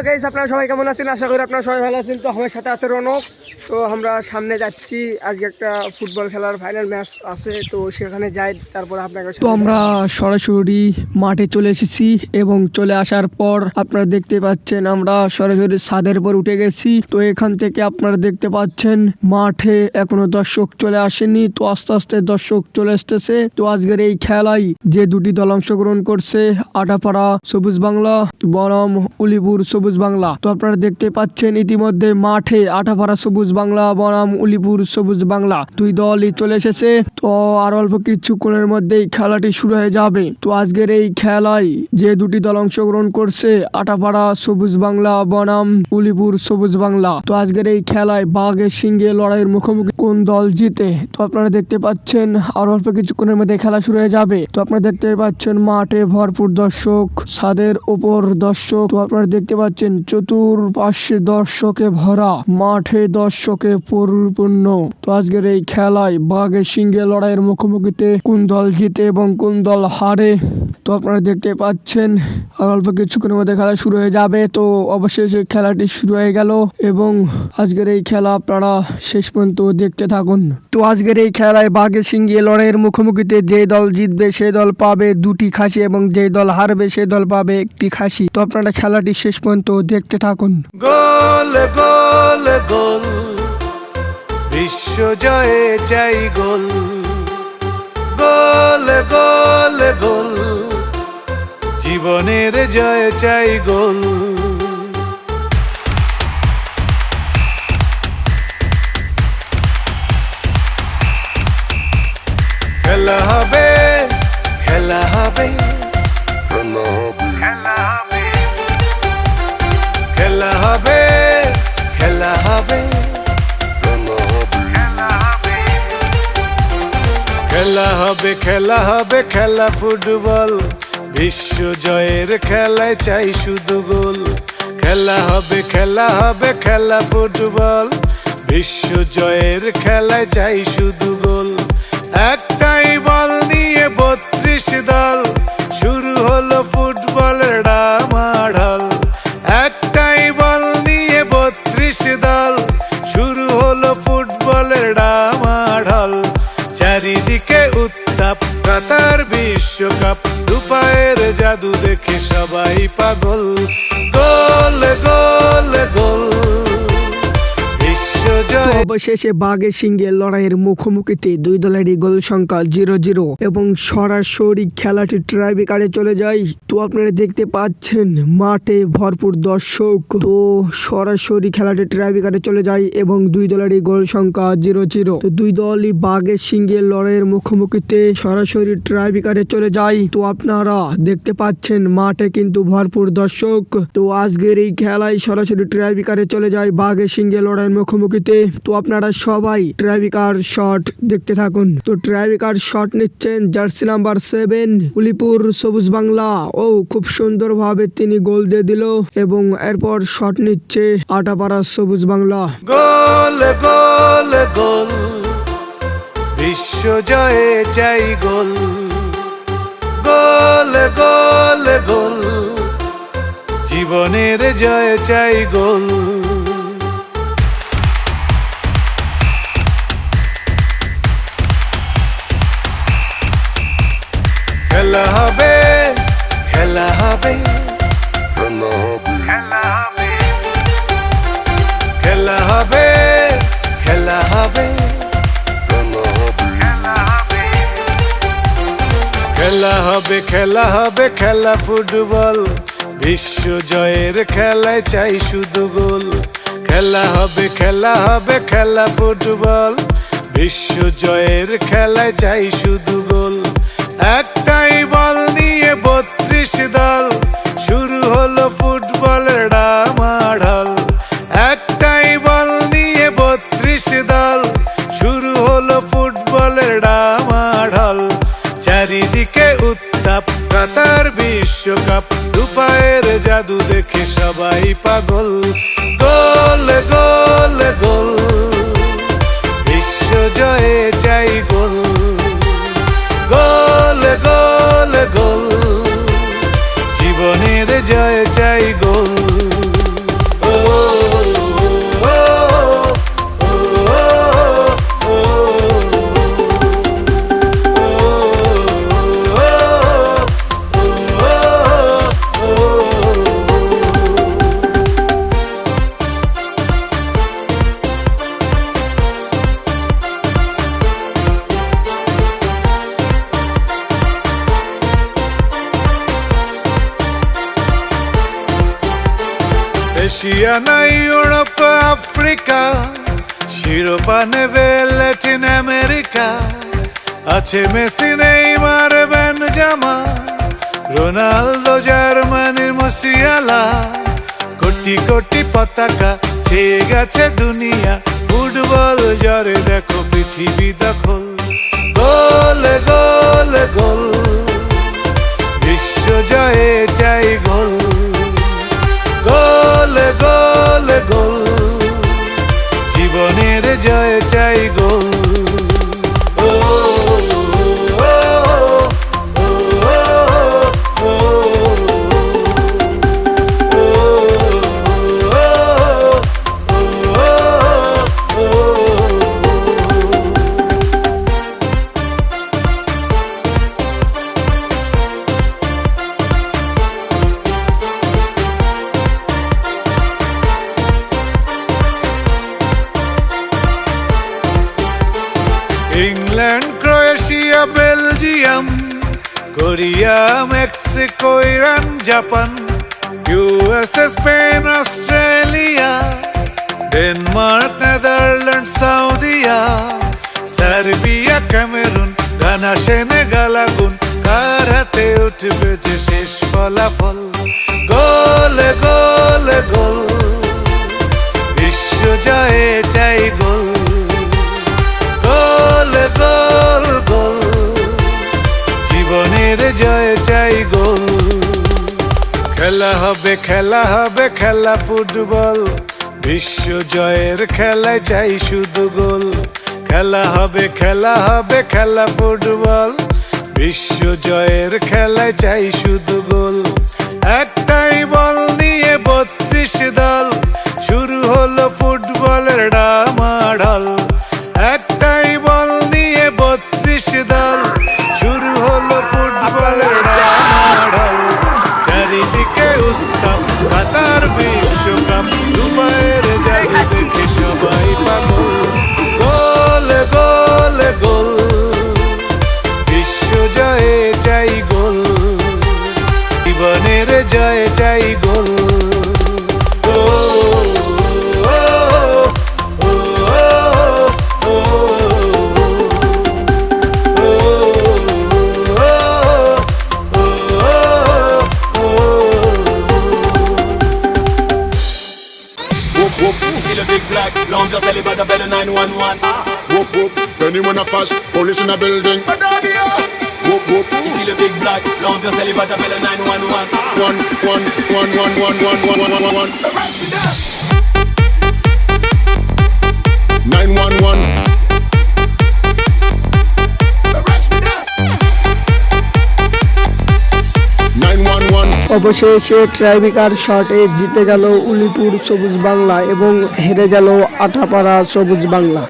Guys আপনারা সবাই কেমন আছেন? আশা করি আপনারা সবাই ভালো আছেন। তো আমার সাথে আছে রনক। তো আমরা সামনে যাচ্ছি, আজকে একটা ফুটবল খেলার ফাইনাল ম্যাচ আছে, তো সেখানে যাই, তারপর আপনাকে। তো আমরা সরাসরি মাঠে চলে এসেছি এবং চলে আসার পর আপনারা দেখতে পাচ্ছেন আমরা সরাসরি ছাদের উপর উঠে গেছি। তো এখান থেকে আপনারা দেখতে পাচ্ছেন মাঠে এখনো দর্শক চলে আসেনি, তো আস্তে আস্তে দর্শক চলে আসতেছে। তো আজকের এই খেলায় যে দুটি দল অংশগ্রহণ করছে, আটাপাড়া সবুজ বাংলা বনাম উলিপুর সবুজ বাংলা। তো আপনারা দেখতে পাচ্ছেন ইতিমধ্যে মাঠে আটাপাড়া সবুজ বাংলা বনাম উলিপুর সবুজ বাংলা দুই দলই চলে এসেছে। তো আর অল্প কিছুক্ষণের মধ্যেই খেলাটি শুরু হয়ে যাবে। তো আজকের এই খেলায় যে দুটি দল অংশগ্রহণ করছে, আটাপাড়া সবুজ বাংলা বনাম উলিপুর সবুজ বাংলা। তো আজকের এই খেলায় বাঘের সিংহে লড়াইয়ের মুখোমুখি কোন দল জিতে, তো আপনারা দেখতে পাচ্ছেন আর অল্প কিছুক্ষণের মধ্যে খেলা শুরু হয়ে যাবে। তো আপনারা দেখতে পাচ্ছেন মাঠে ভরপুর দর্শক, ছাদের ওপর দর্শক। তো আপনারা দেখতে পাচ্ছেন চতুর্পাশে দর্শকে ভরা, মাঠে দর্শকে পরিপূর্ণ। তো আজকের এই খেলায় বাঘের সিংহে লড়াইয়ের মুখোমুখিতে কোন দল জিতে এবং কোন দল হারে, তো আপনারা দেখতে পাচ্ছেন আর অল্প কিছুক্ষণের মধ্যে খেলা শুরু হয়ে যাবে। তো অবশেষে খেলাটি শুরু হয়ে গেল এবং আজকের এই খেলা আপনারা শেষ পর্যন্ত দেখতে থাকুন। তো আজকের এই খেলায় বাঘের সিংহে লড়াইয়ের মুখোমুখিতে যে দল জিতবে সে দল পাবে দুটি খাসি এবং যে দল হারবে সে দল পাবে একটি খাসি। তো আপনারা খেলাটি শেষ পর্যন্ত দেখতে থাকুন। গোল গোল গোল, বিশ্ব জয়ে চাই গোল। গোল গোল গোল, জীবনের জয়ে চাই গোল। খেলা হবে, খেলা হবে, খেলা হবে, খেলা হবে, খেলা হবে, খেলা হবে, খেলা ফুটবল। বিশ্ব জয়ের খেলায় চাই শুধু গোল। খেলা হবে, খেলা হবে, খেলা ফুটবল। বিশ্ব জয়ের খেলায় চাই শুধু গোল। একটাই বল নিয়ে 32 দল, শুরু হলো ফুটবলের ডামাডোল। একটাই বল নিয়ে 32 দল, শুরু হলো ফুটবলের ডামাডোল। চারিদিকে উত্তাপ, কাতার বিশ্বকাপ, দুপায়ের জাদু দেখে সবাই পাগল। গোল গোল গোল, অবশেষে বাঘের সিংহে লড়াইয়ের মুখোমুখিতে দুই দলেরই গোল সংখ্যা 0-0 এবং সরাসরি খেলাটি ট্রাইব্রেকারে চলে যায়। তো আপনারা দেখতে পাচ্ছেন মাঠে ভরপুর দর্শক। তো সরাসরি খেলাটি ট্রাইব্রেকারে চলে যায় এবং দুই দলেরই গোল সংখ্যা 0-0। তো দুই দলই বাঘের সিংহে লড়াইয়ের মুখোমুখিতে সরাসরি ট্রাইব্রেকারে চলে যায়। তো আপনারা দেখতে পাচ্ছেন মাঠে কিন্তু ভরপুর দর্শক। তো আজকের এই খেলায় সরাসরি ট্রাইব্রেকারে চলে যায় বাঘের সিংহে লড়াইয়ের মুখোমুখিতে। তো আপনারা সবাই ট্রাইব্রেকার শট দেখতে থাকুন। তো ট্রাইব্রেকার শট নিচ্ছেন জার্সি নাম্বার 7 উলিপুর সবুজ বাংলা। ও খুব সুন্দরভাবে তিনি গোল দিয়ে দিল এবং এরপর শট নিচ্ছে আটাপাড়া সবুজ বাংলা। গোল গোল গোল, বিশ্ব জয়ে চাই গোল। গোল গোল গোল, জীবনের জয়ে চাই গোল। খেলা হবে, খেলা হবে, খেলা হবে, খেলা হবে, খেলা হবে, খেলা হবে, খেলা হবে, খেলা ফুটবল। বিশ্ব জয়ের খেলায় চাই শুধু গোল। খেলা হবে, খেলা হবে, খেলা ফুটবল। বিশ্ব জয়ের খেলায় চাই শুধু গোল। একটাই বল নিয়ে 32 দল, শুরু হলো ফুটবলের ডামাডোল। একটাই বল নিয়ে 32 দল, শুরু হলো ফুটবলের ডামাডোল। চারিদিকে উত্তাপ, কাতার বিশ্বকাপ, দুপায়ের জাদু দেখে সবাই পাগল। গোল গোল গোল, বিশ্ব জয়ে চাই গোল। গোল গোল গোল, জীবনের জয় চাই গোল। ওশিয়ানা ইউরোপ আফ্রিকা, শিরোপা নেবে ল্যাটিন আমেরিকা। আছে মেসি, নেইমার, বেনজামা, রোনালদো, জার্মানির মুসিয়ালা। কোটি কোটি পতাকা ছেয়ে গেছে দুনিয়া, ফুটবল জরে দেখো পৃথিবী দখল। গোল গোল গোল, বিশ্ব জয়ে চাই গোল। গোল গোল গোল, জীবনের জয়ে চাই গোল। ও England, Croatia, Belgium, Korea, Mexico, Iran, Japan, USA, Spain, Australia, Denmark, Netherland, Saudia, Serbia, Cameroon, Ghana, Senegal, আগুন। কার হাতে উঠবে যে শেষ ফলাফল? গোল গোল গোল, বিশ্ব জয়ে চাই গোল। গোল গোল গোল, জীবনের জয় চাই গোল। খেলা হবে খেলা হবে খেলা ফুটবল, বিশ্ব জয়ের খেলায় চাই শুধু গোল। খেলা হবে খেলা হবে খেলা ফুটবল, বিশ্ব জয়ের খেলায় চাই শুধু গোল। একটাই বল নিয়ে 32 দল, শুরু হলো ফুটবলের ডামাডোল। একটাই বল নিয়ে 32 দল, শুরু হলো ফুটবলের ডামাডোল। চারিদিকে উত্তম কাতার বিশ্বকাপ, দুবাইয়ের জাদু দেখে সবাই পাগল। গোল গোল গোল, বিশ্ব জয়ে চাই গোল। জীবনের জয়ে চাই গোল। Ici le Big Black, l'ambiance elle est bad, appelle le 911. Whoop whoop, anyone a flash, police in a building. Whoop whoop, Ici le Big Black, l'ambiance elle est bad, appelle le 911. one, one, one, one, one, one, one, one, one, one. 911. অবশেষে ট্রাইবিকার শটে জিতে গেল উলিপুর সবুজ বাংলা এবং হেরে গেল আটাপাড়া সবুজ বাংলা।